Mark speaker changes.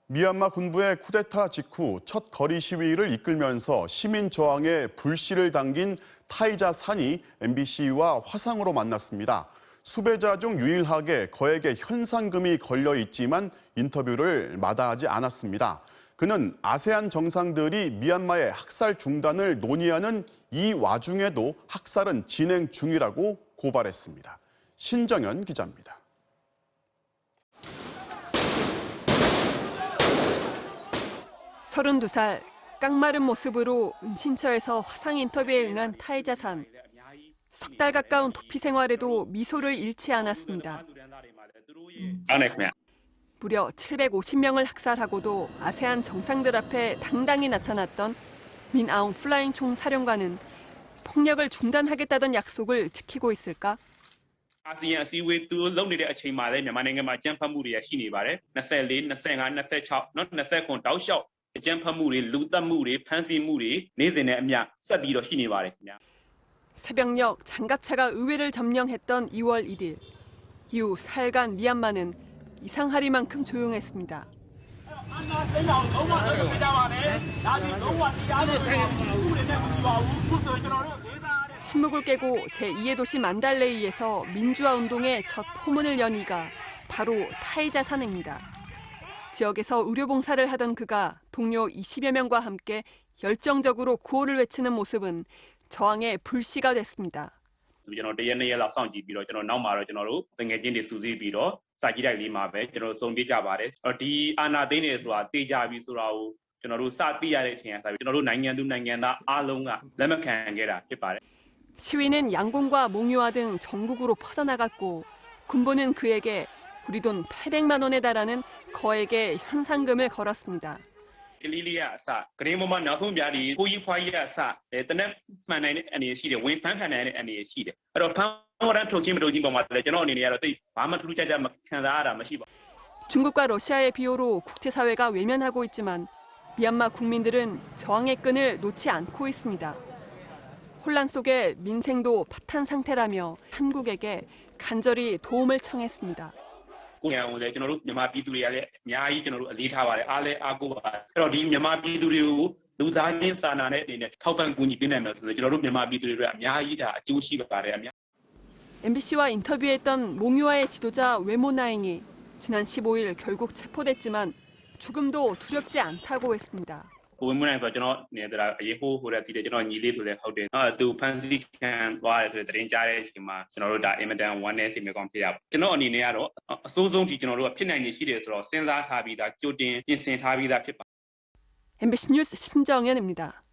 Speaker 1: 미얀마 군부의 쿠데타 직후 첫 거리 시위를 이끌면서 시민 저항에 불씨를 당긴 타이자 산이 MBC와 화상으로 만났습니다. 수배자 중 유일하게 거액의 현상금이 걸려 있지만 인터뷰를 마다하지 않았습니다. 그는 아세안 정상들이 미얀마의 학살 중단을 논의하는 이 와중에도 학살은 진행 중이라고 고발했습니다. 신정연 기자입니다.
Speaker 2: 서른두 살 깡마른 모습으로 은신처에서 화상 인터뷰에 응한 타이자 산. 석 달 가까운 도피 생활에도 미소를 잃지 않았습니다. 무려 750명을 학살하고도 아세안 정상들 앞에 당당히 나타났던 민아웅 플라잉 총 사령관은 폭력을 중단하겠다던 약속을 지키고 있을까?
Speaker 3: ASEAN အစည်းအဝေးသူလုပ်နေတဲ့အချိန်မှာလည်းမြန်မာနိုင်ငံမှာအကြမ်းဖက်မှုတွေရှိနေပါတယ်24 25 26เนาะ29တောက်လျှောက်အကြမ်းဖက်မှုတွေလူသတ်မှုတွေဖမ်းဆီးမှုတွေနေ့စဉ်နဲ့အမျှဆက်ပြီးတော့ရှိနေပါတယ်ခင်ဗျာ
Speaker 2: 새벽녘 장갑차가 의회를 점령했던 2월 1일. 이후 사흘간 미얀마는 이상하리만큼 조용했습니다. 침묵을 깨고 제2의 도시 만달레이에서 민주화 운동의 첫 포문을 연 이가 바로 타이자 산입니다. 지역에서 의료봉사를 하던 그가 동료 20여 명과 함께 열정적으로 구호를 외치는 모습은 저항의 불씨가 됐습니다.
Speaker 3: ကျွန်တော်တရက်နှစ်ရက်လောက်စောင့်ကြည့်ပြီးတော့ကျွန်တော်နောက်မှာတော့ကျွန်တော်တို့တငယ်ချင်းတွေစုစည်းပြီးတော့စာကြည့်တိုက်လေးမှာပဲကျွန်တော်စုံပြကြပါတယ်ဒီအာဏာသိမ်းနေဆိုတာတေးကြပြီဆိုတာကိုကျွန်တော်တို့စသိရတဲ့အချိန်ကစပြီးကျွန်တော်တို့နိုင်ငံသူနိုင်ငံသားအားလုံးကလက်မခံခဲ့တာဖြစ်ပါတယ်
Speaker 2: 시위는 양곤과 몽유화 등 전국으로 퍼져나갔고 군부는 그에게 우리 돈 800만 원에 달하는 거액의 현상금을 걸었습니다.
Speaker 3: ကလေးလေးကအစဂရင်းပေါ်မှာနောက်ဆုံးပြားဒီကိုကြီးဖွားကြီးကအစတနက်မှန်နိုင်တဲ့အနေရှိတယ်ဝင်ဖမ်းခံနိုင်တဲ့အနေရှိတယ်အဲ့တော့ဖမ်းဝရမ်းထုတ်ချင်းမထုတ်ချင်းပေါ်မှာလည်းကျွန်တော်အနေနဲ့ကတော့တိတ်ဘာမှထူးထူးခြားခြားမခံစားရတာမရှိပါဘူး
Speaker 2: 중국과 러시아의 비호로 국제사회가 외면하고 있지만 미얀마 국민들은 저항의 끈을 놓지 않고 있습니다. 혼란 속에 민생도 파탄 상태라며 한국에게 간절히 도움을 청했습니다.
Speaker 3: ကိုရံကိုလည်းကျွန်တော်တို့မြန်မာပြည်သူတွေကလည်းအများကြီးကျွန်တော်တို့အလေးထားပါတယ်အားလည်းအားကိုးပါတယ်အဲ့တော့ဒီမြန်မာပြည်သူတွေကိုလူသားချင်းစာနာတဲ့အနေနဲ့ထောက်ပံ့ကူညီပေးနိုင်မယ်ဆိုတော့ကျွန်တော်တို့မြန်မာပြည်သူတွေအများကြီးဒါအကျိုးရှိပါတယ်အများ
Speaker 2: MBC와 인터뷰했던 몽유아의 지도자 웨모나잉이 지난 15일 결국 체포됐지만 죽음도 두렵지 않다고 했습니다.
Speaker 3: ကိုဝင်မနိုင်ဆိုကျွန်တော်နေတာအရေးဟိုးတဲ့တည်တယ်ကျွန်တော်ညီလေးဆိုလဲဟုတ်တယ်သူဖန်စီခံသွားတယ်ဆိုတဲ့သတင်းကြားတဲ့အချိန်မှာကျွန်တော်တို့ဒါအင်မတန်ဝမ်းနည်းစိတ်မကောင်းဖြစ်ရပါကျွန်တော်အနေနဲ့ကတော့အစိုးဆုံးဒီကျွန်တော်တို့ကဖြစ်နိုင်နေရှိတယ်ဆိုတော့စဉ်းစားထားပြီးသားကြိုတင်ပြင်ဆင်ထားပြီးသားဖြစ်ပါ
Speaker 2: MBC 뉴스 신정연입니다.